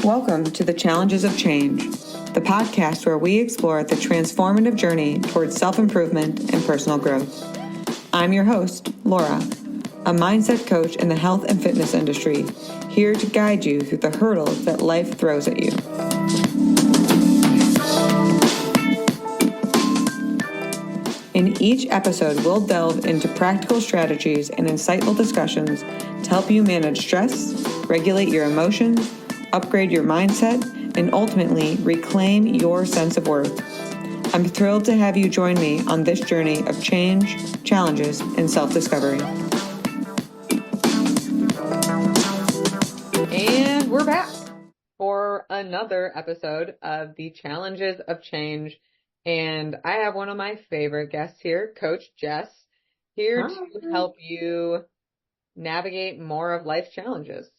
Welcome to the Challenges of Change, the podcast where we explore the transformative journey towards self-improvement and personal growth. I'm your host, Laura, a mindset coach in the health and fitness industry, here to guide you through the hurdles that life throws at you. In each episode, we'll delve into practical strategies and insightful discussions to help you manage stress, regulate your emotions, upgrade your mindset, and ultimately reclaim your sense of worth. I'm thrilled to have you join me on this journey of change, challenges, and self-discovery. And we're back for another episode of the Challenges of Change. And I have one of my favorite guests here, Coach Jess, here to help you navigate more of life's challenges.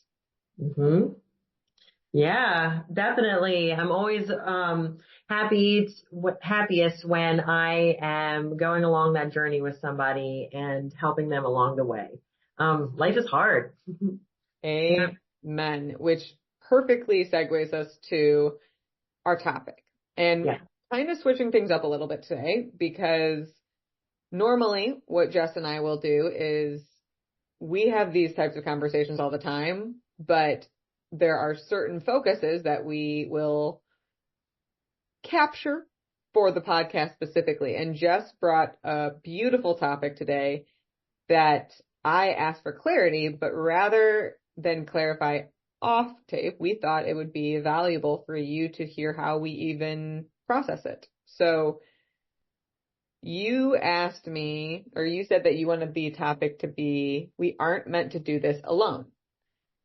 Mm-hmm. Yeah, definitely. I'm always happiest when I am going along that journey with somebody and helping them along the way. Life is hard. Amen. Which perfectly segues us to our topic. And kind of switching things up a little bit today, because normally what Jess and I will do is we have these types of conversations all the time, but there are certain focuses that we will capture for the podcast specifically. And Jess brought a beautiful topic today that I asked for clarity, but rather than clarify off tape, we thought it would be valuable for you to hear how we even process it. So you asked me, or you said that you wanted the topic to be, we aren't meant to do this alone.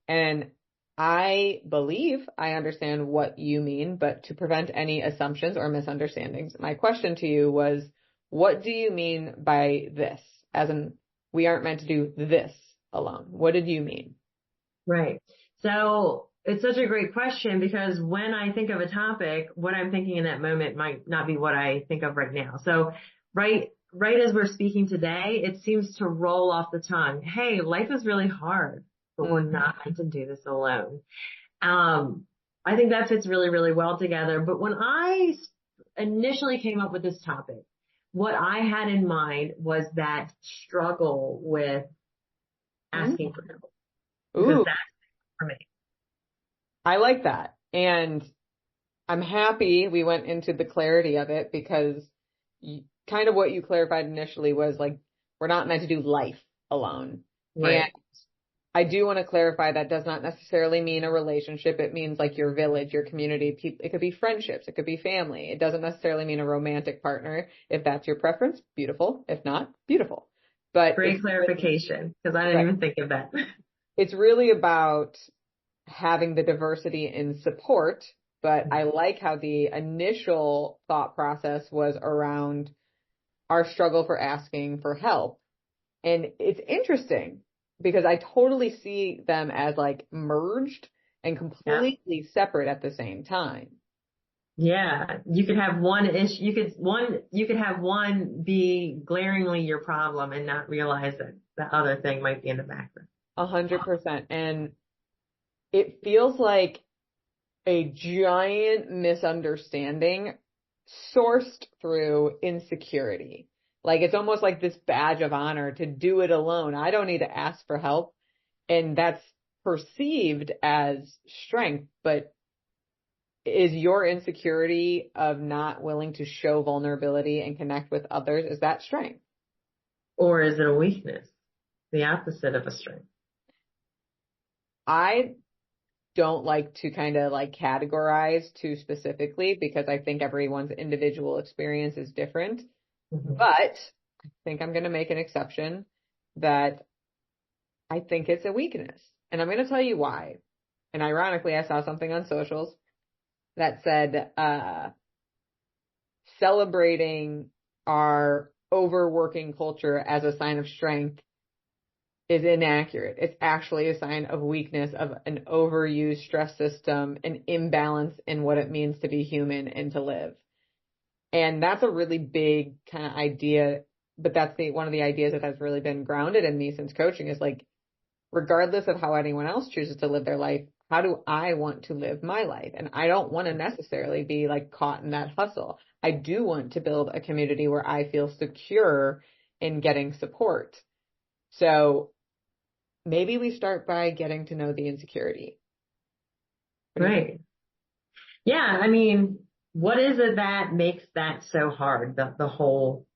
And I believe I understand what you mean, but to prevent any assumptions or misunderstandings, my question to you was, what do you mean by this? As in, we aren't meant to do this alone. What did you mean? Right. So it's such a great question, because when I think of a topic, what I'm thinking in that moment might not be what I think of right now. So right as we're speaking today, it seems to roll off the tongue. Hey, life is really hard, but we're not meant to do this alone. I think that fits really, really well together. But when I initially came up with this topic, what I had in mind was that struggle with asking for help. Because that's for me. I like that. And I'm happy we went into the clarity of it, because kind of what you clarified initially was like, we're not meant to do life alone. Right. And I do want to clarify that does not necessarily mean a relationship. It means like your village, your community. It could be friendships. It could be family. It doesn't necessarily mean a romantic partner. If that's your preference, beautiful. If not, beautiful. But great clarification, because I didn't even think of that. It's really about having the diversity in support. But I like how the initial thought process was around our struggle for asking for help. And it's interesting, because I totally see them as like merged and completely separate at the same time. Yeah, you could have one issue. You could have one be glaringly your problem and not realize that the other thing might be in the background. 100%. And it feels like a giant misunderstanding sourced through insecurity. Like, it's almost like this badge of honor to do it alone. I don't need to ask for help. And that's perceived as strength. But is your insecurity of not willing to show vulnerability and connect with others, is that strength? Or is it a weakness? The opposite of a strength. I don't like to kind of like categorize too specifically, because I think everyone's individual experience is different. But I think I'm going to make an exception that I think it's a weakness. And I'm going to tell you why. And ironically, I saw something on socials that said celebrating our overworking culture as a sign of strength is inaccurate. It's actually a sign of weakness, of an overused stress system, an imbalance in what it means to be human and to live. And that's a really big kind of idea, but that's one of the ideas that has really been grounded in me since coaching, is like, regardless of how anyone else chooses to live their life, how do I want to live my life? And I don't want to necessarily be like caught in that hustle. I do want to build a community where I feel secure in getting support. So maybe we start by getting to know the insecurity. Right. Yeah. I mean, what is it that makes that so hard? The whole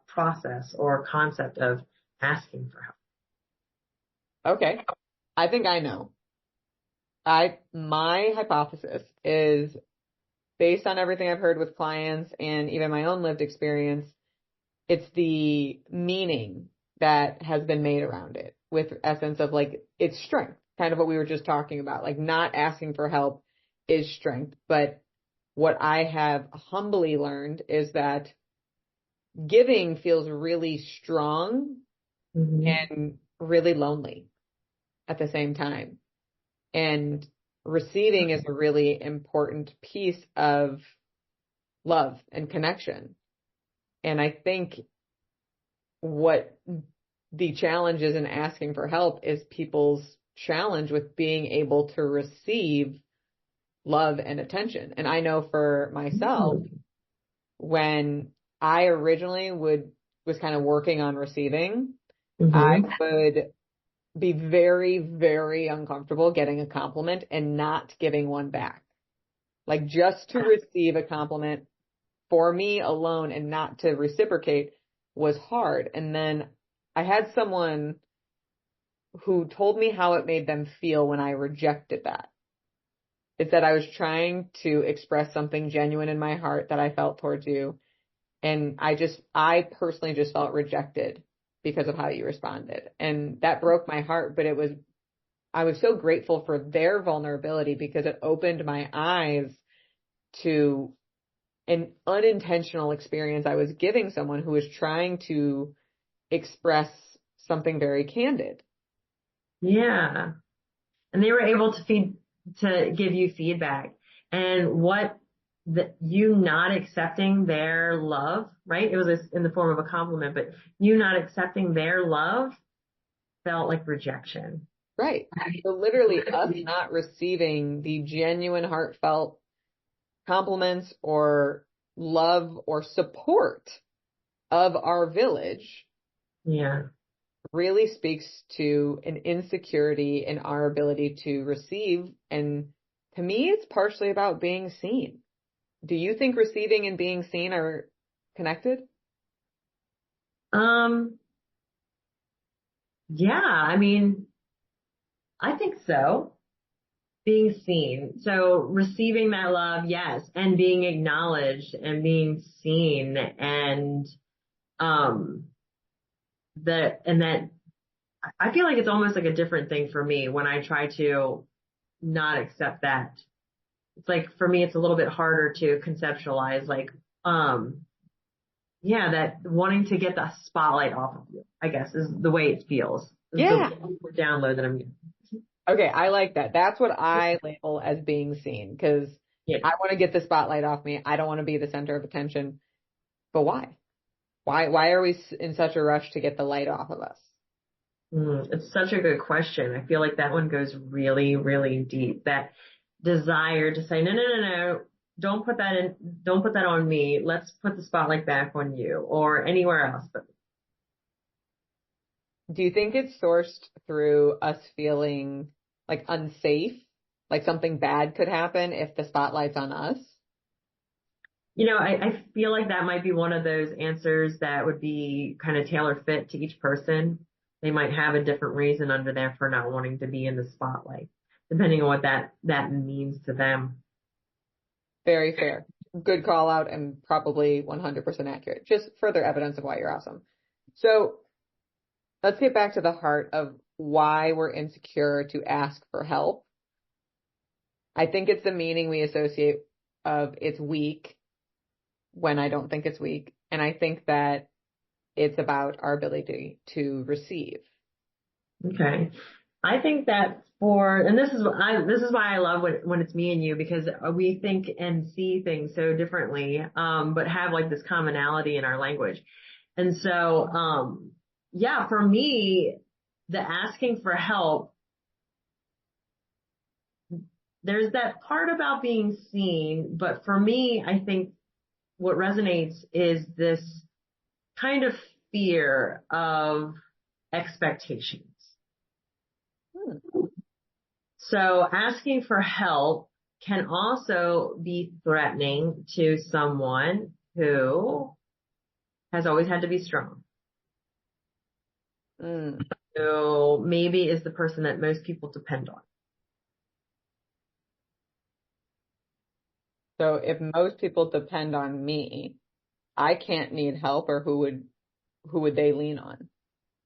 process or concept of asking for help. Okay. I think I know. My hypothesis is based on everything I've heard with clients and even my own lived experience, it's the meaning that has been made around it with essence of like its strength, kind of what we were just talking about, like not asking for help is strength. But what I have humbly learned is that giving feels really strong and really lonely at the same time. And receiving is a really important piece of love and connection. And I think what the challenge is in asking for help is people's challenge with being able to receive love and attention. And I know for myself, when I originally was kind of working on receiving, I would be very, very uncomfortable getting a compliment and not giving one back. Like just to receive a compliment for me alone and not to reciprocate was hard. And then I had someone who told me how it made them feel when I rejected that. It's that I was trying to express something genuine in my heart that I felt towards you. And I personally just felt rejected because of how you responded. And that broke my heart, but I was so grateful for their vulnerability because it opened my eyes to an unintentional experience I was giving someone who was trying to express something very candid. Yeah. And they were able to give you feedback, and you not accepting their love, right? It was in the form of a compliment, but you not accepting their love felt like rejection. Right. So literally us not receiving the genuine, heartfelt compliments or love or support of our village. Yeah. Really speaks to an insecurity in our ability to receive. And to me, it's partially about being seen. Do you think receiving and being seen are connected? Yeah, I mean, I think so. Being seen. So receiving that love, yes, and being acknowledged and being seen, and that I feel like it's almost like a different thing for me when I try to not accept that. It's like for me it's a little bit harder to conceptualize, like yeah, that wanting to get the spotlight off of you, I guess, is the way it feels. Yeah. The download that I'm getting. Okay, I like that. That's what I label as being seen because I want to get the spotlight off me. I don't want to be the center of attention. But why? Why are we in such a rush to get the light off of us? It's such a good question. I feel like that one goes really, really deep. That desire to say, no, don't put that on me. Let's put the spotlight back on you or anywhere else. But do you think it's sourced through us feeling like unsafe, like something bad could happen if the spotlight's on us? I feel like that might be one of those answers that would be kind of tailor fit to each person. They might have a different reason under there for not wanting to be in the spotlight, depending on what that means to them. Very fair. Good call out and probably 100% accurate. Just further evidence of why you're awesome. So let's get back to the heart of why we're insecure to ask for help. I think it's the meaning we associate of it's weak when I don't think it's weak. And I think that it's about our ability to receive. Okay. I think that and this is why I love when it's me and you, because we think and see things so differently, but have like this commonality in our language. And so, yeah, for me, the asking for help there's that part about being seen, but for me, I think what resonates is this kind of fear of expectations. So asking for help can also be threatening to someone who has always had to be strong. So maybe is the person that most people depend on. So if most people depend on me, I can't need help, or who would they lean on?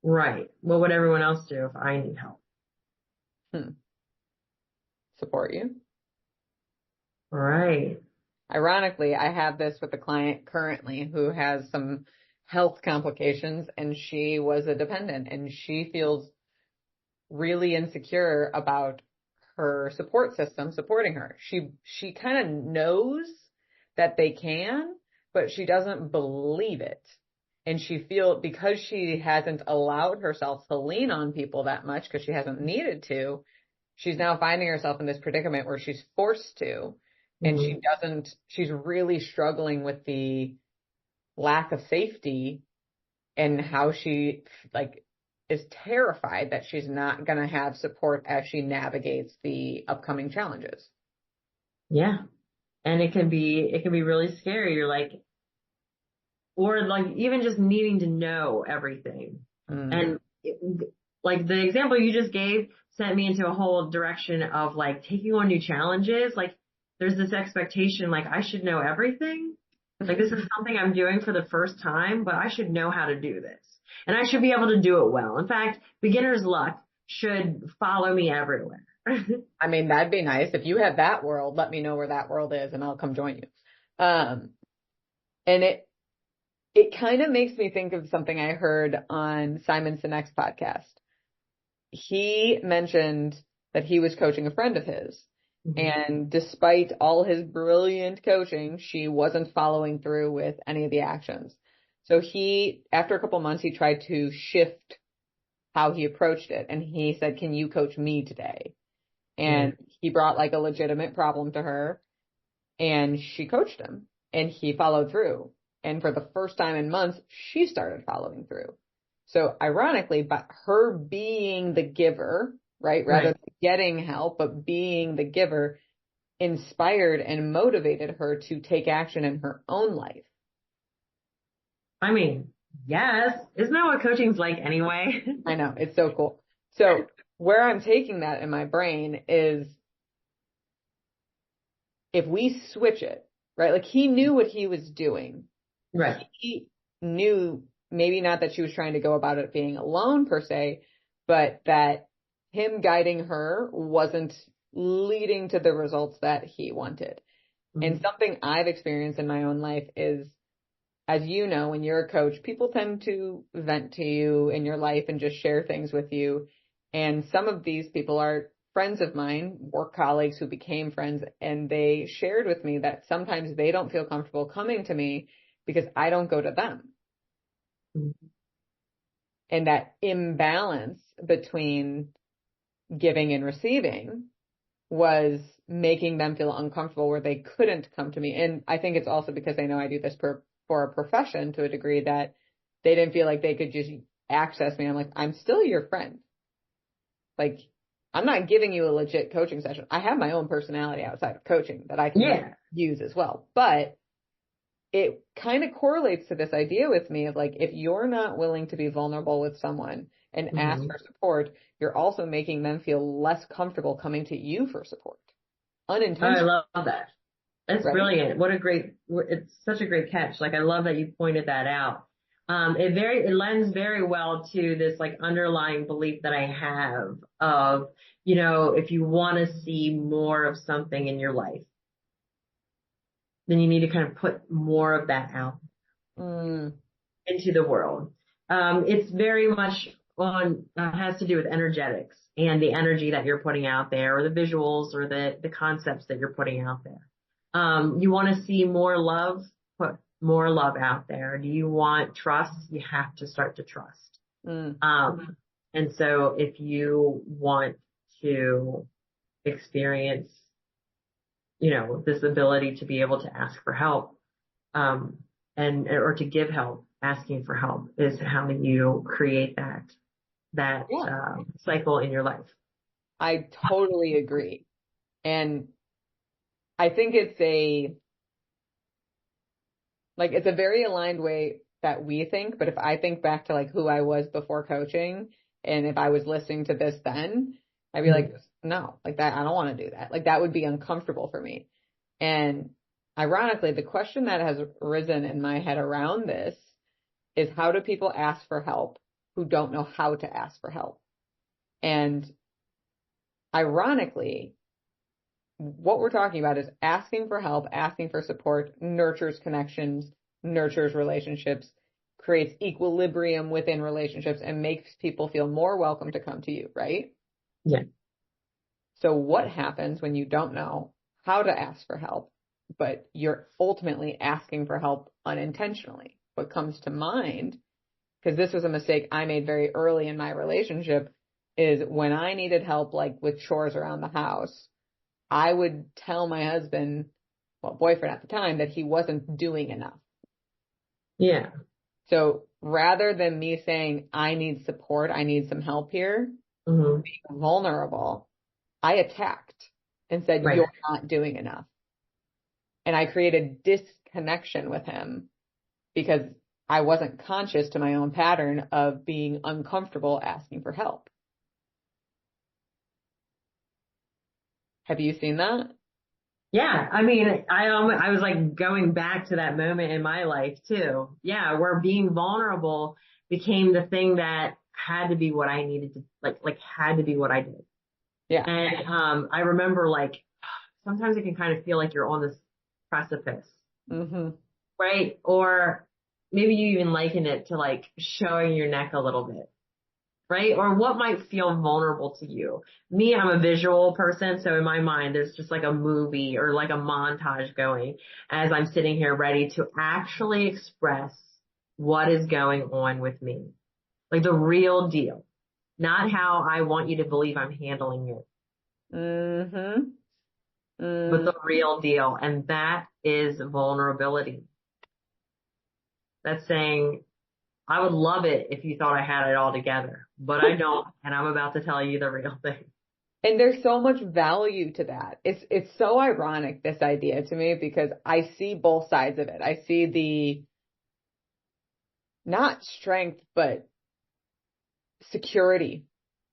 Right. What would everyone else do if I need help? Support you. Right. Ironically, I have this with a client currently who has some health complications, and she was a dependent, and she feels really insecure about her support system supporting her. She kind of knows that they can, but she doesn't believe it. And because she hasn't allowed herself to lean on people that much because she hasn't needed to, she's now finding herself in this predicament where she's forced to, and she's really struggling with the lack of safety, and how she is terrified that she's not going to have support as she navigates the upcoming challenges. Yeah. And it can be really scary. You're like, or like even just needing to know everything. And like the example you just gave sent me into a whole direction of like taking on new challenges. Like there's this expectation, like I should know everything. Like this is something I'm doing for the first time, but I should know how to do this. And I should be able to do it well. In fact, beginner's luck should follow me everywhere. I mean, that'd be nice. If you have that world, let me know where that world is and I'll come join you. And it kind of makes me think of something I heard on Simon Sinek's podcast. He mentioned that he was coaching a friend of his. And despite all his brilliant coaching, she wasn't following through with any of the actions. So after a couple months, he tried to shift how he approached it. And he said, can you coach me today? And he brought like a legitimate problem to her, and she coached him, and he followed through. And for the first time in months, she started following through. So ironically, by her being the giver, right, rather than getting help, but being the giver, inspired and motivated her to take action in her own life. I mean, yes. Isn't that what coaching's like anyway? I know. It's so cool. So where I'm taking that in my brain is, if we switch it, right? Like he knew what he was doing. Right. He knew maybe not that she was trying to go about it being alone per se, but that him guiding her wasn't leading to the results that he wanted. And something I've experienced in my own life is, as you know, when you're a coach, people tend to vent to you in your life and just share things with you. And some of these people are friends of mine, work colleagues who became friends, and they shared with me that sometimes they don't feel comfortable coming to me because I don't go to them. And that imbalance between giving and receiving was making them feel uncomfortable, where they couldn't come to me. And I think it's also because they know I do this for a profession to a degree, that they didn't feel like they could just access me. I'm like, I'm still your friend. Like, I'm not giving you a legit coaching session. I have my own personality outside of coaching that I can use as well. But it kind of correlates to this idea with me of like, if you're not willing to be vulnerable with someone and ask for support, you're also making them feel less comfortable coming to you for support. Unintentionally. I love that. That's brilliant. It's such a great catch. Like, I love that you pointed that out. It lends very well to this like underlying belief that I have of, if you want to see more of something in your life, then you need to kind of put more of that out into the world. It's very much has to do with energetics and the energy that you're putting out there, or the visuals, or the concepts that you're putting out there. You want to see more love, put more love out there. Do you want trust? You have to start to trust. And so if you want to experience this ability to be able to ask for help, or to give help. Asking for help is how you create that cycle in your life. I totally agree. And I think it's a very aligned way that we think. But if I think back to like who I was before coaching, and if I was listening to this then, I'd be like, no, like that, I don't want to do that. Like that would be uncomfortable for me. And ironically, the question that has arisen in my head around this is, how do people ask for help who don't know how to ask for help? And ironically, what we're talking about is asking for help, asking for support, nurtures connections, nurtures relationships, creates equilibrium within relationships, and makes people feel more welcome to come to you, right? Yeah. So what happens when you don't know how to ask for help, but you're ultimately asking for help unintentionally? What comes to mind, because this was a mistake I made very early in my relationship, is when I needed help, like with chores around the house, I would tell my husband, well, boyfriend at the time, that he wasn't doing enough. Yeah. So rather than me saying, I need support, I need some help here, being vulnerable, I attacked and said, you're not doing enough. And I created disconnection with him because I wasn't conscious to my own pattern of being uncomfortable asking for help. Have you seen that? Yeah. I mean, I was like going back to that moment in my life too. Yeah. Where being vulnerable became the thing that had to be what I needed to, like had to be what I did. Yeah. And, I remember like, sometimes it can kind of feel like you're on this precipice. Right? Or maybe you even liken it to like showing your neck a little bit. Right? Or what might feel vulnerable to you. Me, I'm a visual person, so in my mind, there's just like a movie or like a montage going as I'm sitting here ready to actually express what is going on with me. Like the real deal. Not how I want you to believe I'm handling it. But the real deal. And that is vulnerability. That's saying, I would love it if you thought I had it all together, but I don't, and I'm about to tell you the real thing. And there's so much value to that. It's so ironic, this idea to me, because I see both sides of it. I see the not strength, but security,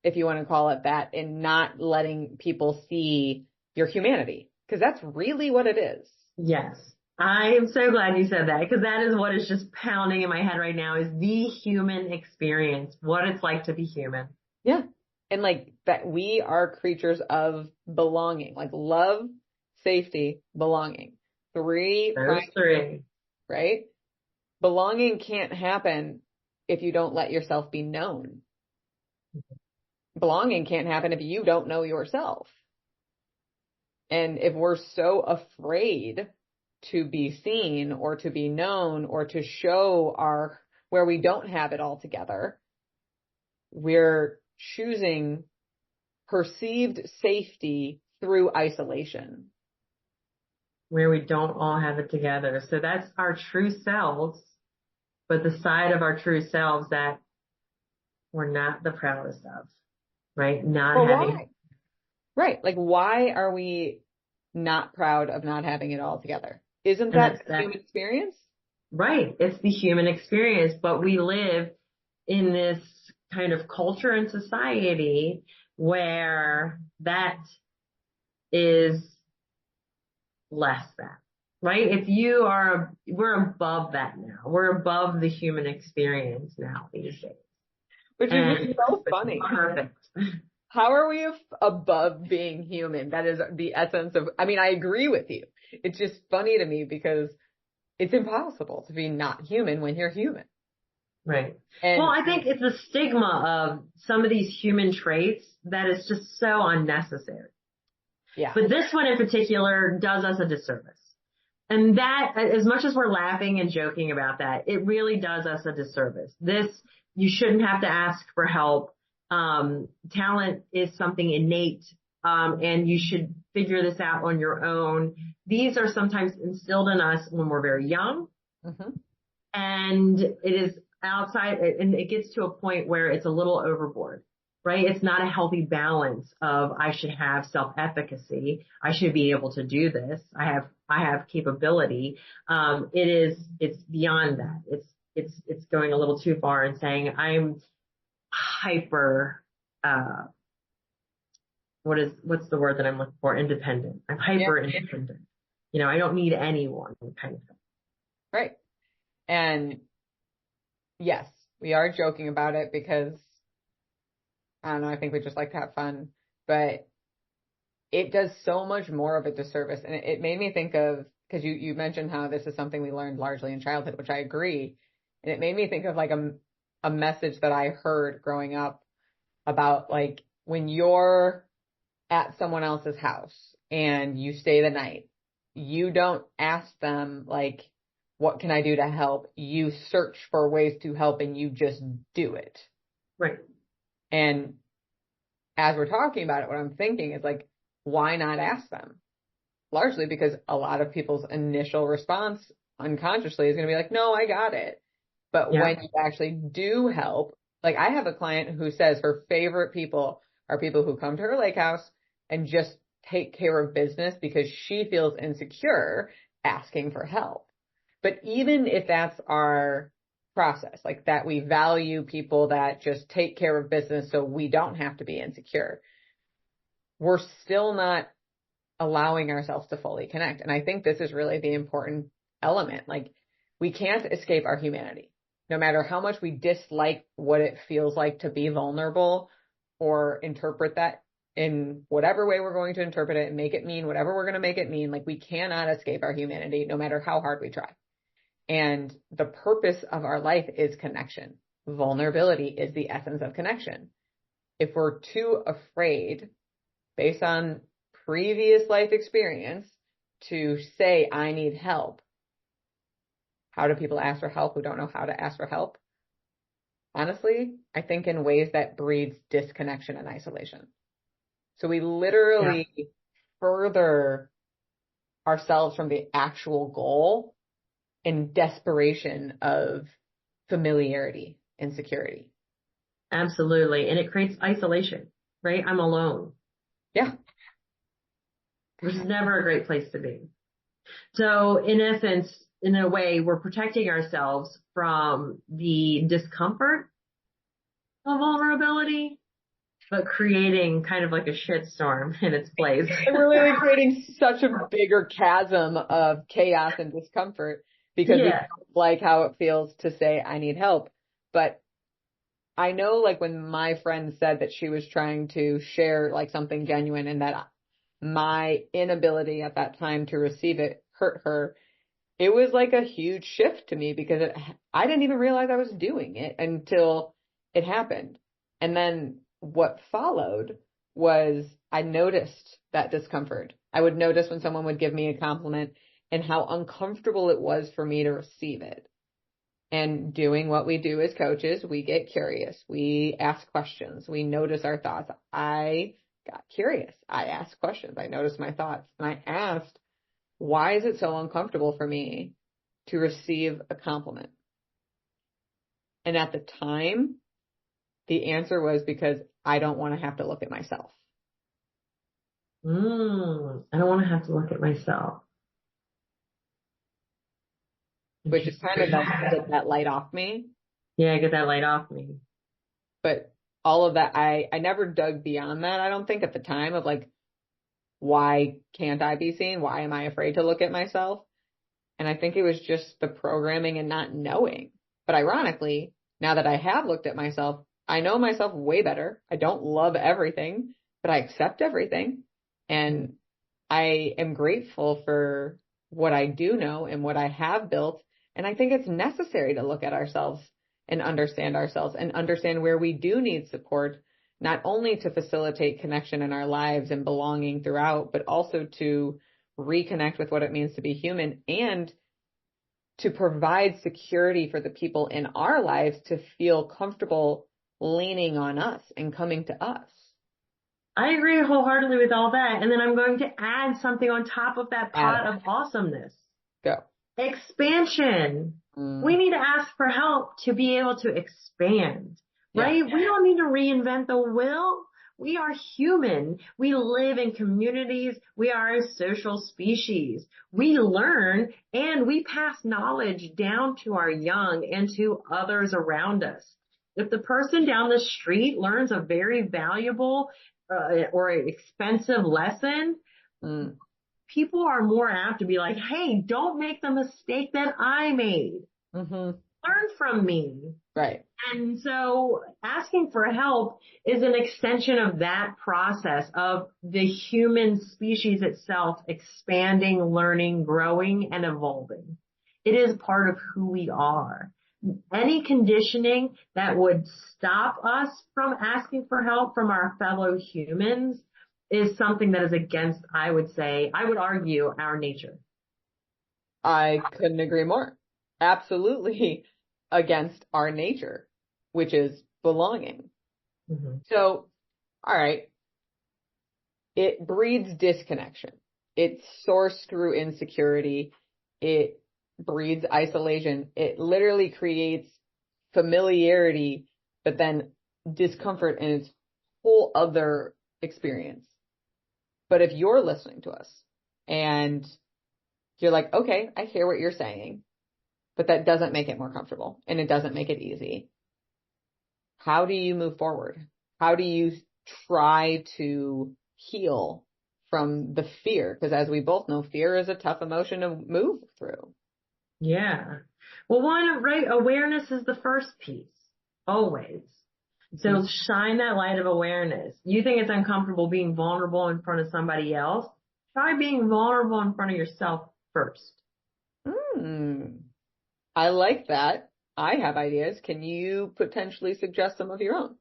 if you want to call it that, in not letting people see your humanity, because that's really what it is. Yes. I am so glad you said that, because that is what is just pounding in my head right now, is the human experience, what it's like to be human. Yeah. And like that we are creatures of belonging, like love, safety, belonging. Three, right? Belonging can't happen if you don't let yourself be known. Belonging can't happen if you don't know yourself. And if we're so afraid to be seen or to be known or to show where we don't have it all together, we're choosing perceived safety through isolation. Where we don't all have it together. So that's our true selves, but the side of our true selves that we're not the proudest of, right? Why? Right. Like, why are we not proud of not having it all together? Isn't that the human experience? Right. It's the human experience, but we live in this kind of culture and society where that is less than, right? We're above that now. We're above the human experience now these days. Which is so funny. Perfect. How are we above being human? That is the essence of, I mean, I agree with you. It's just funny to me because it's impossible to be not human when you're human. Right. Well, I think it's the stigma of some of these human traits that is just so unnecessary. Yeah. But this one in particular does us a disservice. And that, as much as we're laughing and joking about that, it really does us a disservice. You shouldn't have to ask for help. Talent is something innate and you should figure this out on your own. These are sometimes instilled in us when we're very young. Mm-hmm. And it is outside, and it gets to a point where it's a little overboard, right? It's not a healthy balance of I should have self-efficacy. I should be able to do this. I have capability. It's beyond that. It's going a little too far and saying I'm hyper, what's the word that I'm looking for? Independent. I'm hyper independent. I don't need anyone kind of thing. Right. And yes, we are joking about it because I don't know, I think we just like to have fun, but it does so much more of a disservice. And it made me think of, because you mentioned how this is something we learned largely in childhood, which I agree. And it made me think of like a message that I heard growing up about like when you're at someone else's house and you stay the night, you don't ask them like, what can I do to help? You search for ways to help and you just do it. Right. And as we're talking about it, what I'm thinking is like, why not ask them? Largely because a lot of people's initial response unconsciously is going to be like, no, I got it. But when you actually do help, like I have a client who says her favorite people are people who come to her lake house and just take care of business because she feels insecure asking for help. But even if that's our process, like that we value people that just take care of business so we don't have to be insecure, we're still not allowing ourselves to fully connect. And I think this is really the important element. Like we can't escape our humanity. No matter how much we dislike what it feels like to be vulnerable or interpret that in whatever way we're going to interpret it and make it mean whatever we're going to make it mean, like we cannot escape our humanity no matter how hard we try. And the purpose of our life is connection. Vulnerability is the essence of connection. If we're too afraid, based on previous life experience, to say, I need help, how do people ask for help who don't know how to ask for help? Honestly, I think in ways that breeds disconnection and isolation. So we literally further ourselves from the actual goal in desperation of familiarity and security. Absolutely. And it creates isolation, right? I'm alone. Yeah. Which is never a great place to be. So in essence, in a way, we're protecting ourselves from the discomfort of vulnerability, but creating kind of like a shitstorm in its place. And we're really creating such a bigger chasm of chaos and discomfort because we don't like how it feels to say, I need help. But I know like when my friend said that she was trying to share like something genuine and that my inability at that time to receive it hurt her, it was like a huge shift to me because I didn't even realize I was doing it until it happened. And then what followed was I noticed that discomfort. I would notice when someone would give me a compliment and how uncomfortable it was for me to receive it. And doing what we do as coaches, we get curious. We ask questions. We notice our thoughts. I got curious. I asked questions. I noticed my thoughts. And I asked, why is it so uncomfortable for me to receive a compliment? And at the time, the answer was because I don't want to have to look at myself. I don't want to have to look at myself. Which is kind of like, get that light off me. Yeah, get that light off me. But all of that, I never dug beyond that, I don't think, at the time of like, why can't I be seen? Why am I afraid to look at myself? And I think it was just the programming and not knowing. But ironically, now that I have looked at myself, I know myself way better. I don't love everything, but I accept everything. And I am grateful for what I do know and what I have built. And I think it's necessary to look at ourselves and understand where we do need support, not only to facilitate connection in our lives and belonging throughout, but also to reconnect with what it means to be human and to provide security for the people in our lives to feel comfortable leaning on us and coming to us. I agree wholeheartedly with all that. And then I'm going to add something on top of that Add pot of awesomeness. Go. Expansion. We need to ask for help to be able to expand, right? Yeah. We don't need to reinvent the wheel. We are human. We live in communities. We are a social species. We learn and we pass knowledge down to our young and to others around us. If the person down the street learns a very valuable or expensive lesson, people are more apt to be like, hey, don't make the mistake that I made. Learn from me. Right. And so asking for help is an extension of that process of the human species itself expanding, learning, growing, and evolving. It is part of who we are. Any conditioning that would stop us from asking for help from our fellow humans is something that is against, I would argue, our nature. I couldn't agree more. Absolutely against our nature, which is belonging. So, all right. It breeds disconnection. It's sourced through insecurity. It breeds isolation. It literally creates familiarity, but then discomfort in its whole other experience. But if you're listening to us and you're like, okay, I hear what you're saying, but that doesn't make it more comfortable and it doesn't make it easy. How do you move forward? How do you try to heal from the fear? Because as we both know, fear is a tough emotion to move through. Yeah. Well, right, awareness is the first piece, always. So shine that light of awareness. You think it's uncomfortable being vulnerable in front of somebody else? Try being vulnerable in front of yourself first. I like that. I have ideas. Can you potentially suggest some of your own?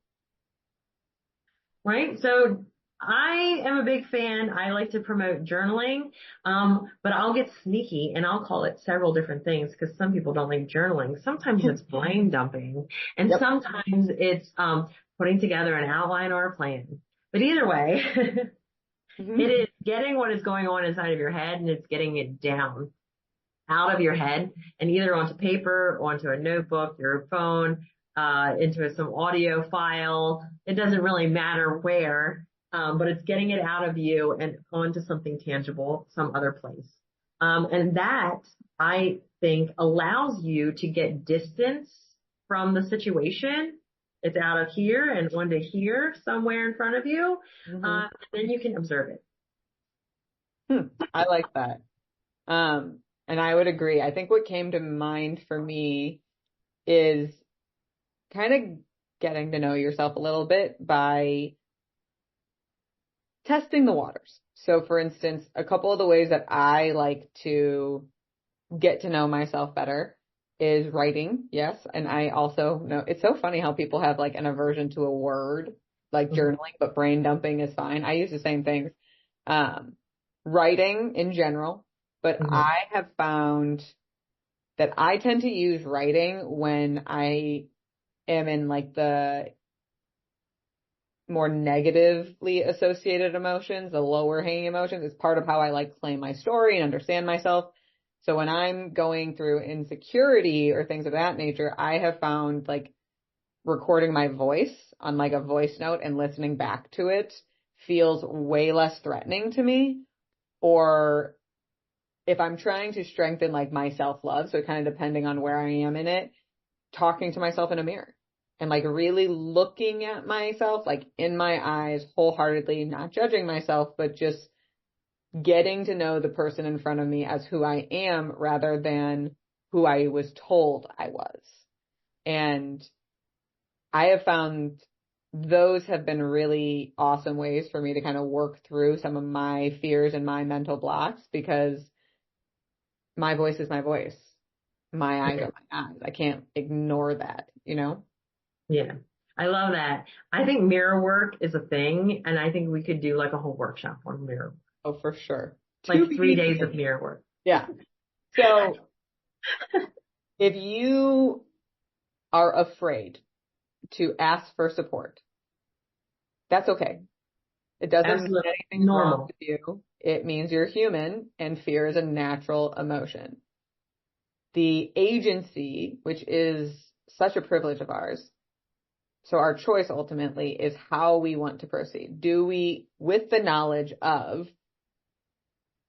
Right. So I am a big fan. I like to promote journaling, but I'll get sneaky and I'll call it several different things because some people don't like journaling. Sometimes it's brain dumping and sometimes it's putting together an outline or a plan. But either way, it is getting what is going on inside of your head and it's getting it down out of your head and either onto paper, onto a notebook, your phone, into some audio file. It doesn't really matter where, but it's getting it out of you and onto something tangible, some other place. And that, I think, allows you to get distance from the situation. It's out of here and onto here, somewhere in front of you. And then you can observe it. I like that. And I would agree. I think what came to mind for me is kind of getting to know yourself a little bit by testing the waters. So for instance, a couple of the ways that I like to get to know myself better is writing. Yes. And I also know it's so funny how people have like an aversion to a word like journaling, but brain dumping is fine. I use the same things. Writing in general. But I have found that I tend to use writing when I am in like the more negatively associated emotions, the lower hanging emotions. It's part of how I like claim my story and understand myself. So when I'm going through insecurity or things of that nature, I have found like recording my voice on like a voice note and listening back to it feels way less threatening to me. Or if I'm trying to strengthen like my self-love, so kind of depending on where I am in it, talking to myself in a mirror and like really looking at myself, like in my eyes wholeheartedly, not judging myself, but just getting to know the person in front of me as who I am rather than who I was told I was. And I have found those have been really awesome ways for me to kind of work through some of my fears and my mental blocks because my voice is my voice. My eyes are my eyes. I can't ignore that, you know? Yeah. I love that. I think mirror work is a thing, and I think we could do like a whole workshop on mirror work. Oh, for sure. Like 3 days of mirror work. Yeah. So if you are afraid to ask for support, that's okay. It doesn't mean Absolutely. anything's wrong Normal. with you. It means you're human, and fear is a natural emotion. The agency, which is such a privilege of ours, so our choice ultimately is how we want to proceed. Do we, with the knowledge of,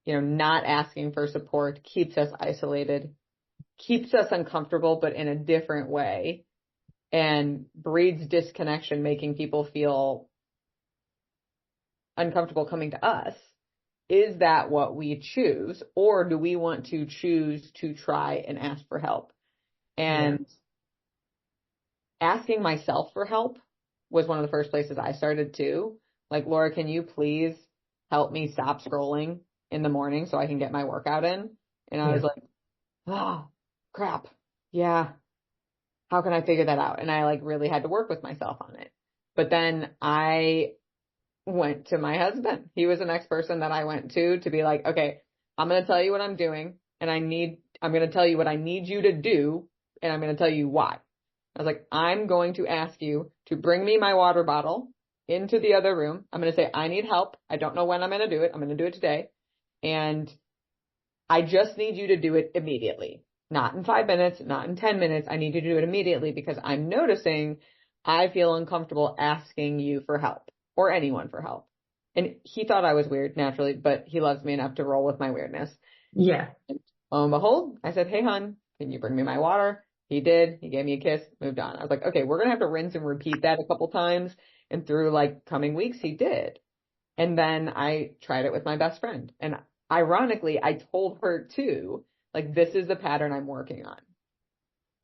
not asking for support keeps us isolated, keeps us uncomfortable, but in a different way, and breeds disconnection, making people feel uncomfortable coming to us. Is that what we choose? Or do we want to choose to try and ask for help? And asking myself for help was one of the first places I started too. Like, Laura, can you please help me stop scrolling in the morning so I can get my workout in? And I was like, oh, crap. Yeah. How can I figure that out? And I really had to work with myself on it. But then I went to my husband. He was the next person that I went to be like, okay, I'm going to tell you what I'm doing, and I'm going to tell you what I need you to do, and I'm going to tell you why. I was like, I'm going to ask you to bring me my water bottle into the other room. I'm going to say, I need help. I don't know when I'm going to do it. I'm going to do it today. And I just need you to do it immediately. Not in 5 minutes, not in 10 minutes. I need you to do it immediately because I'm noticing I feel uncomfortable asking you for help or anyone for help. And he thought I was weird naturally, but he loves me enough to roll with my weirdness. Yeah. And lo and behold, I said, hey, hon, can you bring me my water? He did. He gave me a kiss, moved on. I was like, okay, we're going to have to rinse and repeat that a couple times. And through coming weeks, he did. And then I tried it with my best friend. And ironically, I told her too, this is the pattern I'm working on.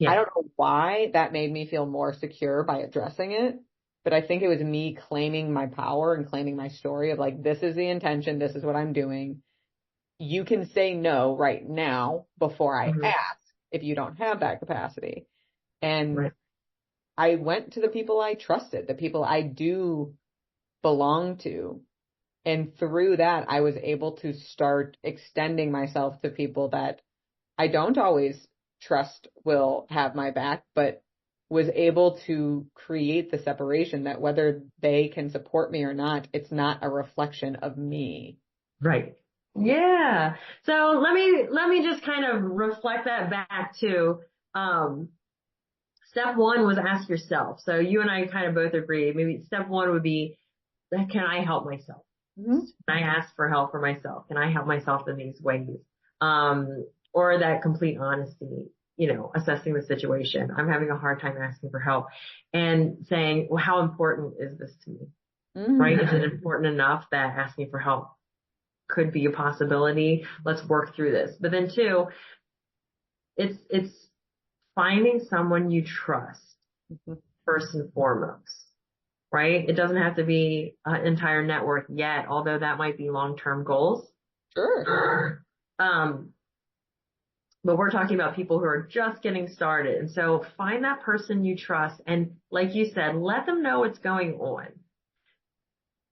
Yeah. I don't know why that made me feel more secure by addressing it, but I think it was me claiming my power and claiming my story of this is the intention, this is what I'm doing. You can say no right now before I ask if you don't have that capacity. And I went to the people I trusted, the people I do belong to. And through that, I was able to start extending myself to people that I don't always trust will have my back, but was able to create the separation that whether they can support me or not, it's not a reflection of me. Right. Yeah. So let me just kind of reflect that back to, step one was ask yourself. So you and I kind of both agree. Maybe step one would be, can I help myself? Can I ask for help for myself? Can I help myself in these ways? Or that complete honesty, assessing the situation. I'm having a hard time asking for help and saying, well, how important is this to me? Right? Is it important enough that asking for help could be a possibility? Let's work through this. But then two, it's finding someone you trust first and foremost, right? It doesn't have to be an entire network yet, although that might be long-term goals. Sure. But we're talking about people who are just getting started. And so find that person you trust. And like you said, let them know what's going on.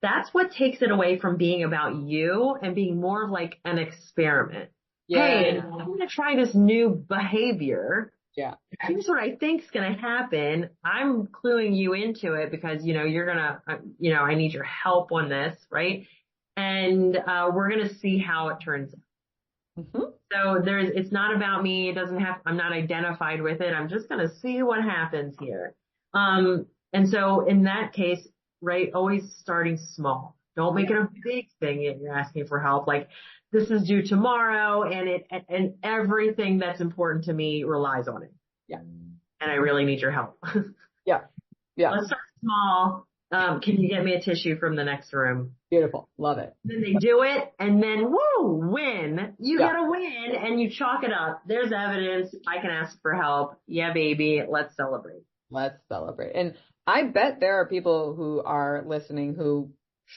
That's what takes it away from being about you and being more of like an experiment. Yeah. Hey, I'm going to try this new behavior. Yeah. Here's what I think is going to happen. I'm cluing you into it because, you're going to, I need your help on this, right? And we're going to see how it turns out. So it's not about me. It doesn't have, I'm not identified with it. I'm just going to see what happens here. And so in that case, right, always starting small. Don't make it a big thing that you're asking for help. Like, this is due tomorrow and everything that's important to me relies on it. Yeah. And I really need your help. Yeah. Yeah. Let's start small. Can you get me a tissue from the next room? Beautiful. Love it. Then they do it and then win. You get a win and you chalk it up. There's evidence. I can ask for help. Yeah, baby. Let's celebrate. Let's celebrate. And I bet there are people who are listening who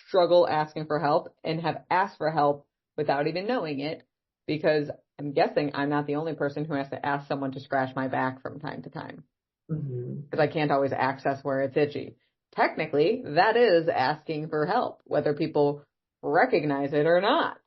struggle asking for help and have asked for help without even knowing it, because I'm guessing I'm not the only person who has to ask someone to scratch my back from time to time. Because I can't always access where it's itchy. Technically, that is asking for help, whether people recognize it or not.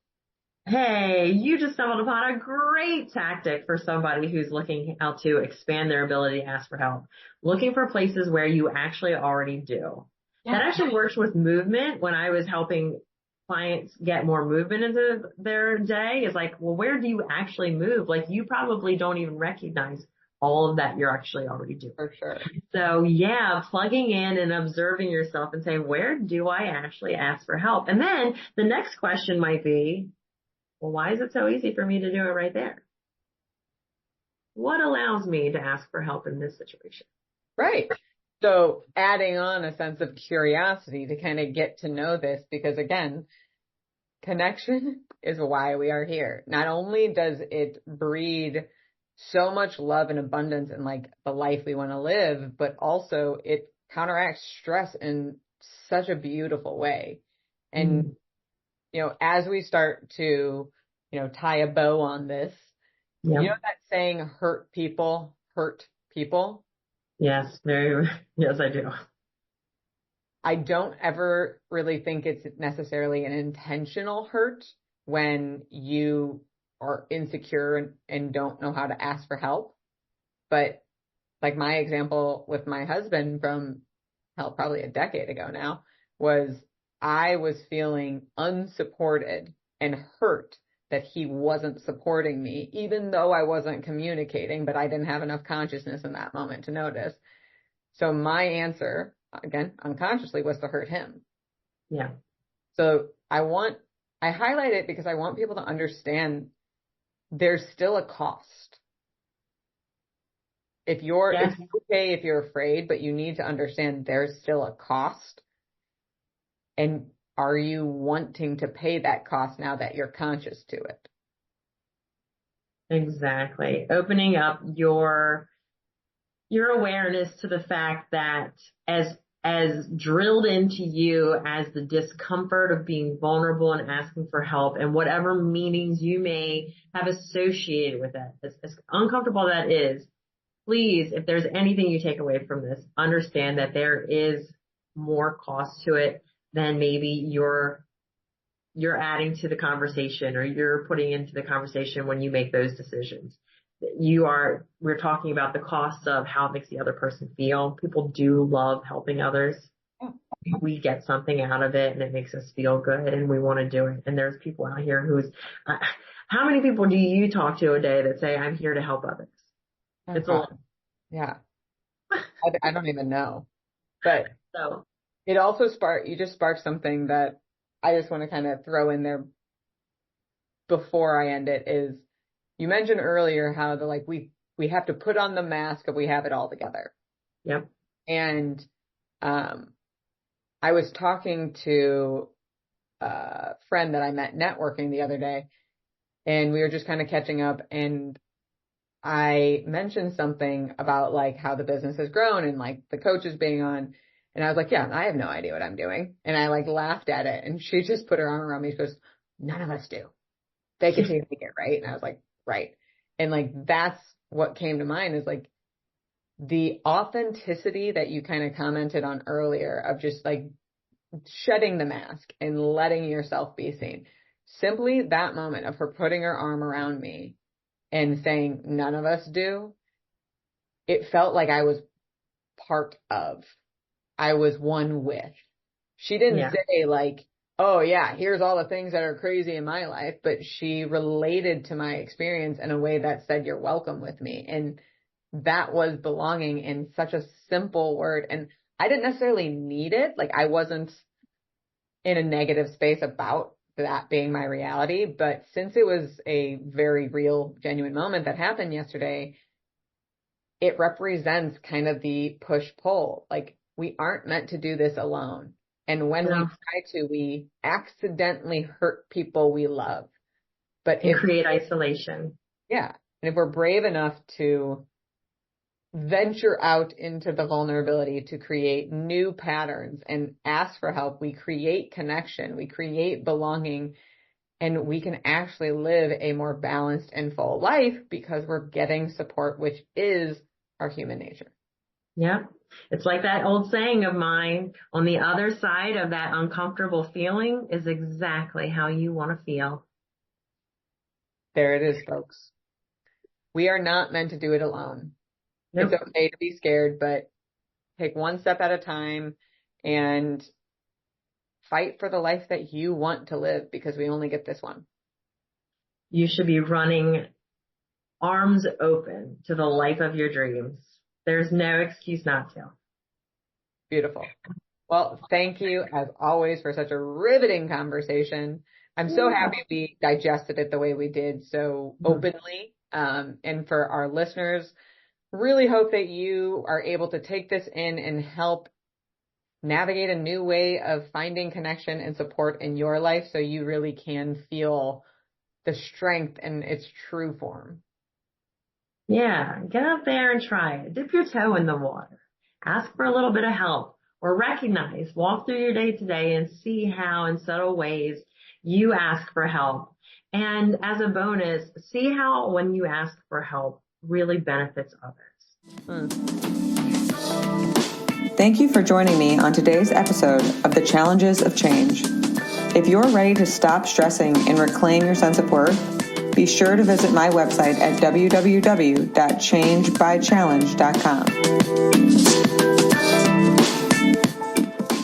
Hey, you just stumbled upon a great tactic for somebody who's looking out to expand their ability to ask for help. Looking for places where you actually already do. That actually works with movement. When I was helping clients get more movement into their day, is like, well, where do you actually move? Like, you probably don't even recognize all of that you're actually already doing. For sure. So yeah, plugging in and observing yourself and saying, where do I actually ask for help? And then the next question might be, well, why is it so easy for me to do it right there? What allows me to ask for help in this situation? Right. So adding on a sense of curiosity to kind of get to know this, because again, connection is why we are here. Not only does it breed so much love and abundance in like the life we want to live, but also it counteracts stress in such a beautiful way. And, as we start to, tie a bow on this, you know that saying, hurt people hurt people? Yes, yes, I do. I don't ever really think it's necessarily an intentional hurt when you are insecure and don't know how to ask for help. But like my example with my husband from probably a decade ago now was I was feeling unsupported and hurt that he wasn't supporting me, even though I wasn't communicating, but I didn't have enough consciousness in that moment to notice. So my answer, again, unconsciously, was to hurt him. Yeah. So I highlight it because I want people to understand there's still a cost. It's okay if you're afraid, but you need to understand there's still a cost. And are you wanting to pay that cost now that you're conscious to it? Exactly. Opening up your awareness to the fact that as drilled into you as the discomfort of being vulnerable and asking for help and whatever meanings you may have associated with that, as uncomfortable that is, please, if there's anything you take away from this, understand that there is more cost to it than maybe you're adding to the conversation or you're putting into the conversation when you make those decisions. We're talking about the cost of how it makes the other person feel. People do love helping others. We get something out of it and it makes us feel good and we want to do it. And there's people out here how many people do you talk to a day that say, I'm here to help others? It's a lot. Yeah. I don't even know. But so it also sparked something that I just want to kind of throw in there before I end it is you mentioned earlier how we have to put on the mask if we have it all together. Yep. And I was talking to a friend that I met networking the other day, and we were just kind of catching up, and I mentioned something about like how the business has grown and like the coaches being on. And I was like, yeah, I have no idea what I'm doing. And I like laughed at it. And she just put her arm around me. She goes, none of us do. They can take it, right? And I was like, right. And like, that's what came to mind is like the authenticity that you kind of commented on earlier of just like shedding the mask and letting yourself be seen. Simply that moment of her putting her arm around me and saying, none of us do. It felt like I was part of. I was one with. She didn't say like, oh yeah, here's all the things that are crazy in my life, but she related to my experience in a way that said, you're welcome with me. And that was belonging in such a simple word. And I didn't necessarily need it. Like I wasn't in a negative space about that being my reality. But since it was a very real, genuine moment that happened yesterday, it represents kind of the push-pull. Like we aren't meant to do this alone. And when we try to, we accidentally hurt people we love. But create isolation. Yeah. And if we're brave enough to venture out into the vulnerability to create new patterns and ask for help, we create connection, we create belonging, and we can actually live a more balanced and full life because we're getting support, which is our human nature. Yep. It's like that old saying of mine, on the other side of that uncomfortable feeling is exactly how you want to feel. There it is, folks. We are not meant to do it alone. Nope. It's okay to be scared, but take one step at a time and fight for the life that you want to live, because we only get this one. You should be running arms open to the life of your dreams. There's no excuse not to. Beautiful. Well, thank you as always for such a riveting conversation. I'm so happy we digested it the way we did, so openly. And for our listeners, really hope that you are able to take this in and help navigate a new way of finding connection and support in your life, so you really can feel the strength in its true form. Yeah, get out there and try it. Dip your toe in the water. Ask for a little bit of help, or recognize, walk through your day today and see how in subtle ways you ask for help. And as a bonus, see how when you ask for help really benefits others. Thank you for joining me on today's episode of The Challenges of Change. If you're ready to stop stressing and reclaim your sense of worth, be sure to visit my website at www.changebychallenge.com.